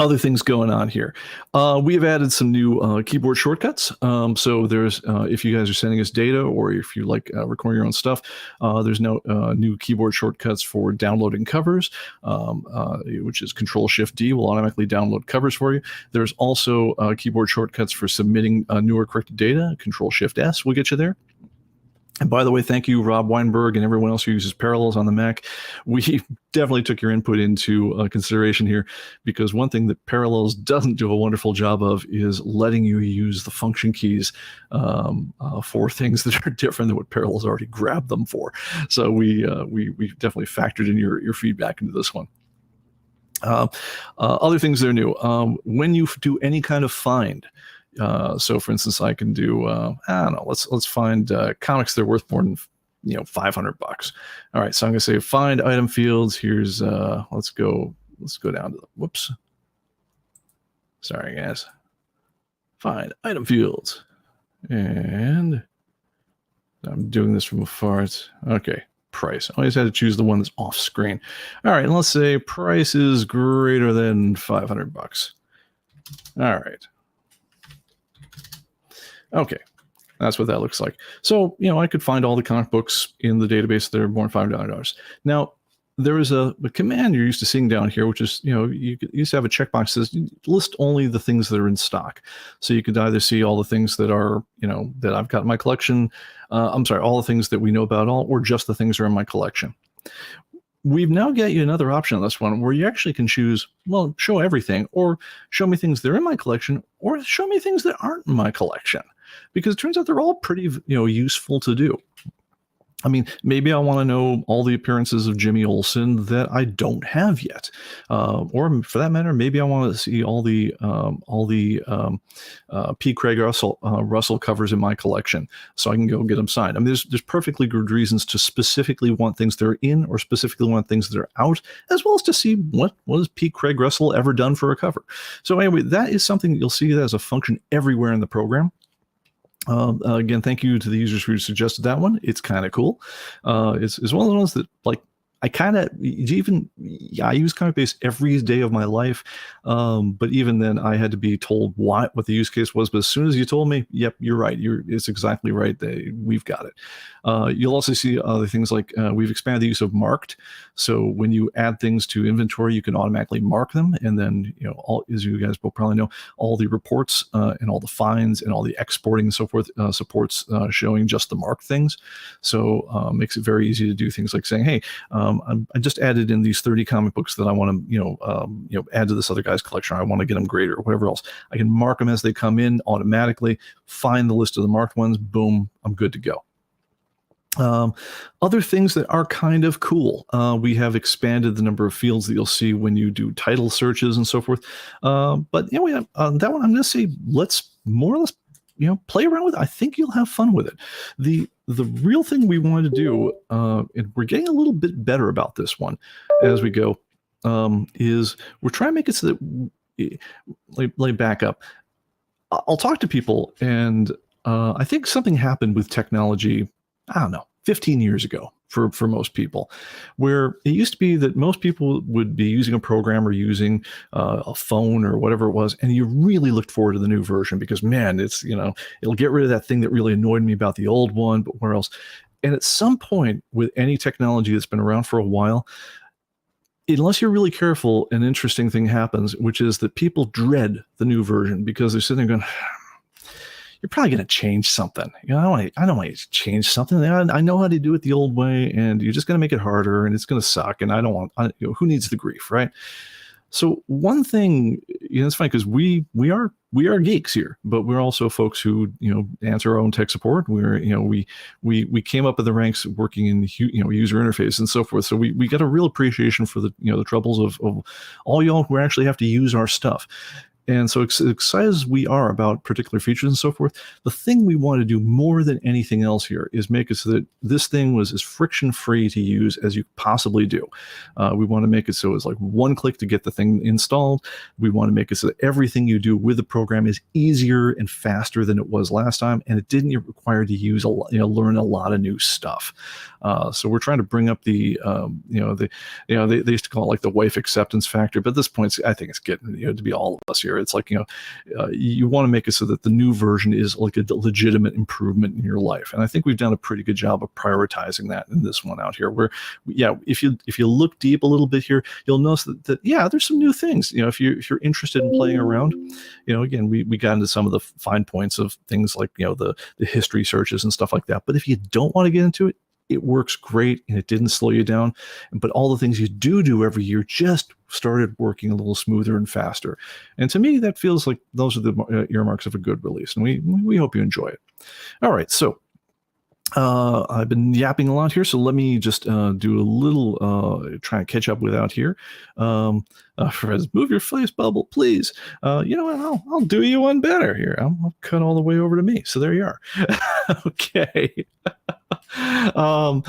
other things going on here. We have added some new keyboard shortcuts. So there's, if you guys are sending us data or if you like recording your own stuff, there's no new keyboard shortcuts for downloading covers, which is Control-Shift-D will automatically download covers for you. There's also keyboard shortcuts for submitting new or corrected data. Control-Shift-S will get you there. And by the way, thank you, Rob Weinberg, and everyone else who uses Parallels on the Mac. We definitely took your input into consideration here, because one thing that Parallels doesn't do a wonderful job of is letting you use the function keys for things that are different than what Parallels already grabbed them for. So we definitely factored in your feedback into this one. Other things that are new, when you do any kind of find. So for instance, I can do, I don't know, let's find comics that are worth more than, $500. All right. So I'm going to say find item fields. Here's, let's go down to the, whoops. Sorry, guys. Find item fields. And I'm doing this from afar. Okay. Price. I always had to choose the one that's off screen. All right. And let's say price is greater than $500. All right. Okay, that's what that looks like. So, I could find all the comic books in the database that are more than $500. Now, there is a command you're used to seeing down here, which is, you used to have a checkbox that says list only the things that are in stock. So you could either see all the things that are, that I've got in my collection. I'm sorry, all the things that we know about or just the things that are in my collection. We've now got you another option on this one where you actually can choose, well, show everything, or show me things that are in my collection, or show me things that aren't in my collection, because it turns out they're all pretty, useful to do. I mean, maybe I want to know all the appearances of Jimmy Olsen that I don't have yet, or for that matter, maybe I want to see all the P. Craig Russell covers in my collection, so I can go get them signed. I mean, there's perfectly good reasons to specifically want things that are in, or specifically want things that are out, as well as to see what has Pete Craig Russell ever done for a cover. So anyway, that is something that you'll see as a function everywhere in the program. Again, thank you to the users who suggested that one. It's kind of cool. It's one of the ones that, like, I use ComicBase every day of my life, but even then I had to be told what the use case was. But as soon as you told me, yep, you're right. It's exactly right. We've got it. You'll also see other things like we've expanded the use of marked. So when you add things to inventory, you can automatically mark them, and then as you guys will probably know, all the reports and all the finds and all the exporting and so forth supports showing just the marked things. So makes it very easy to do things like saying, hey, I just added in these 30 comic books that I want to add to this other guy's collection. I want to get them graded or whatever else. I can mark them as they come in automatically, find the list of the marked ones, boom, I'm good to go. Other things that are kind of cool, we have expanded the number of fields that you'll see when you do title searches and so forth. But we have that one. I'm going to say let's more or less play around with it. I think you'll have fun with it. The real thing we wanted to do, and we're getting a little bit better about this one as we go, is we're trying to make it so that lay back up. I'll talk to people, and I think something happened with technology, I don't know, 15 years ago for most people, where it used to be that most people would be using a program or using a phone or whatever it was, and you really looked forward to the new version because, man, it's, it'll get rid of that thing that really annoyed me about the old one, but where else? And at some point with any technology that's been around for a while, unless you're really careful, an interesting thing happens, which is that people dread the new version because they're sitting there going, you're probably going to change something. I don't want to change something. I know how to do it the old way, and you're just going to make it harder, and it's going to suck. And I don't want. Who needs the grief, right? So one thing, it's funny because we are geeks here, but we're also folks who answer our own tech support. We came up in the ranks working in user interface and so forth. So we get a real appreciation for the the troubles of all y'all who actually have to use our stuff. And so excited as we are about particular features and so forth, the thing we want to do more than anything else here is make it so that this thing was as friction-free to use as you possibly do. We want to make it so it's like one click to get the thing installed. We want to make it so that everything you do with the program is easier and faster than it was last time, and it didn't require to use learn a lot of new stuff. So we're trying to bring up the they used to call it like the wife acceptance factor, but at this point, I think it's getting to be all of us here. It's like you want to make it so that the new version is like a legitimate improvement in your life, and I think we've done a pretty good job of prioritizing that in this one out here. Where if you look deep a little bit here, you'll notice that there's some new things. If you're interested in playing around, again we got into some of the fine points of things like the history searches and stuff like that. But if you don't want to get into it, it works great and it didn't slow you down. But all the things you do every year just started working a little smoother and faster. And to me, that feels like those are the earmarks of a good release. And we hope you enjoy it. All right. So I've been yapping a lot here, so let me just do a little try and catch up without here. Fred, move your face bubble, please. I'll do you one better here. I'll cut all the way over to me. So there you are. Okay. All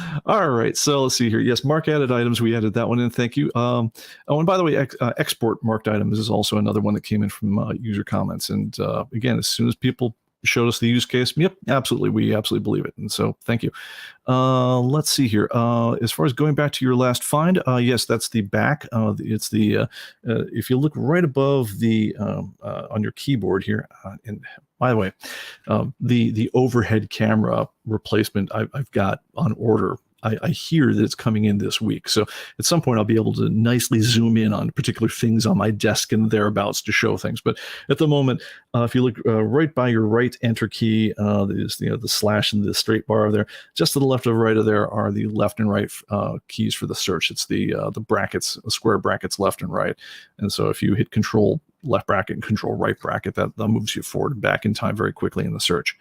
right, so let's see here. Yes, mark added items. We added that one in. Thank you. And by the way, export marked items is also another one that came in from user comments. And again, as soon as people showed us the use case, yep, absolutely, we absolutely believe it. And so thank you. Let's see here. As far as going back to your last find, yes, that's the back. It's the if you look right above the on your keyboard here. And by the way, the overhead camera replacement I've got on order. I hear that it's coming in this week. So at some point I'll be able to nicely zoom in on particular things on my desk and thereabouts to show things. But at the moment, if you look right by your right enter key, there's the slash and the straight bar there. Just to the left of right of there are the left and right keys for the search. It's the brackets, square brackets left and right. And so if you hit Control left bracket and Control right bracket, that moves you forward and back in time very quickly in the search.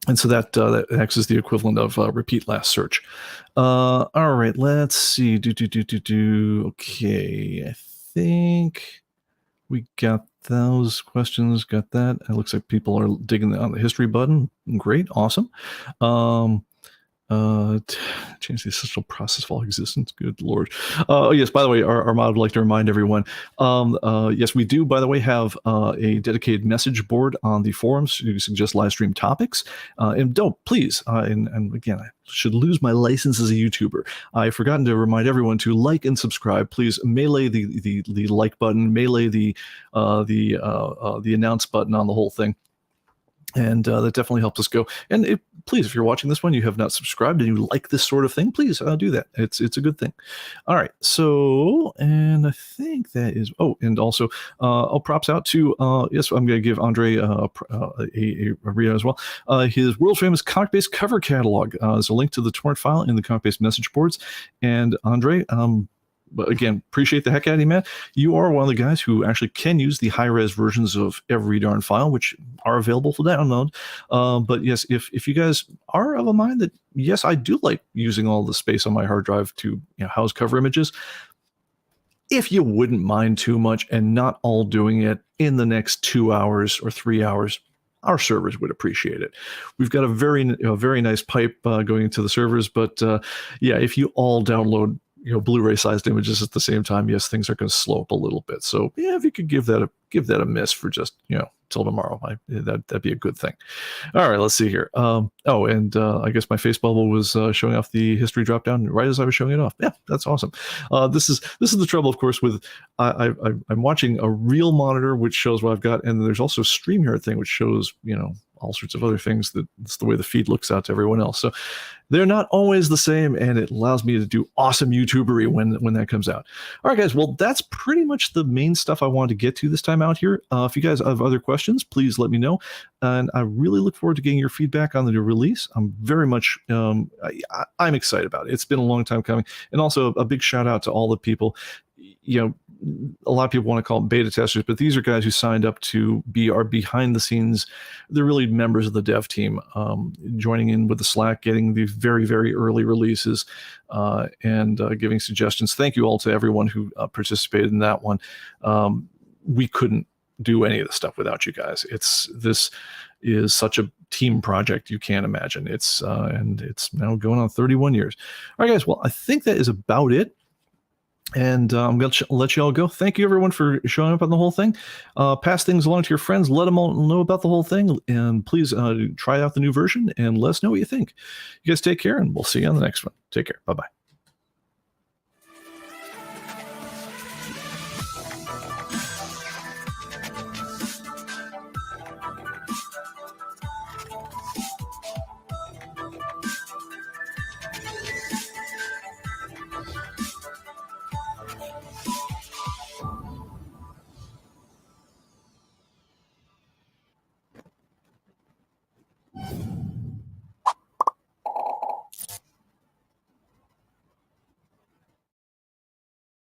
And so that acts as the equivalent of repeat last search. All right, let's see. Okay, I think we got those questions. Got that. It looks like people are digging on the history button. Great, awesome. Change the essential process of all existence. Good Lord. Yes, by the way, our mod would like to remind everyone, yes, we do, by the way, have a dedicated message board on the forums. You suggest live stream topics. And don't, please, and again, I should lose my license as a YouTuber. I've forgotten to remind everyone to like and subscribe. Please melee the like button, melee the announce button on the whole thing. And that definitely helps us go. And please, if you're watching this one, you have not subscribed and you like this sort of thing, please do that. It's a good thing. All right. So, and I think that is, and also, props out to, yes, I'm going to give Andre a read as well. His world famous ComicBase cover catalog. There's a link to the torrent file in the ComicBase message boards. And Andre, but again, appreciate the heck out of you, man. You are one of the guys who actually can use the high-res versions of every darn file, which are available for download. But yes, if you guys are of a mind that, yes, I do like using all the space on my hard drive to house cover images, if you wouldn't mind too much and not all doing it in the next 2 hours or 3 hours, our servers would appreciate it. We've got a very nice pipe going into the servers, but yeah, if you all download Blu-ray sized images at the same time, yes, things are going to slow up a little bit. So yeah, if you could give that a miss for just till tomorrow, that'd be a good thing. All right, let's see here. And I guess my face bubble was showing off the history drop down right as I was showing it off. Yeah, that's awesome. This is the trouble, of course, with I'm watching a real monitor which shows what I've got, and there's also a StreamYard thing which shows all sorts of other things. That's the way the feed looks out to everyone else. So they're not always the same, and it allows me to do awesome YouTubery when that comes out. All right, guys. Well, that's pretty much the main stuff I wanted to get to this time out here. If you guys have other questions, please let me know. And I really look forward to getting your feedback on the new release. I'm very much, I'm excited about it. It's been a long time coming. And also a big shout out to all the people, a lot of people want to call them beta testers, but these are guys who signed up to be our behind the scenes. They're really members of the dev team, joining in with the Slack, getting the very, very early releases, and giving suggestions. Thank you all to everyone who participated in that one. we couldn't do any of this stuff without you guys. This is such a team project you can't imagine. And it's now going on 31 years. All right, guys. Well, I think that is about it. And I'm going to let you all go. Thank you, everyone, for showing up on the whole thing. Pass things along to your friends. Let them all know about the whole thing. And please try out the new version and let us know what you think. You guys take care, and we'll see you on the next one. Take care. Bye-bye.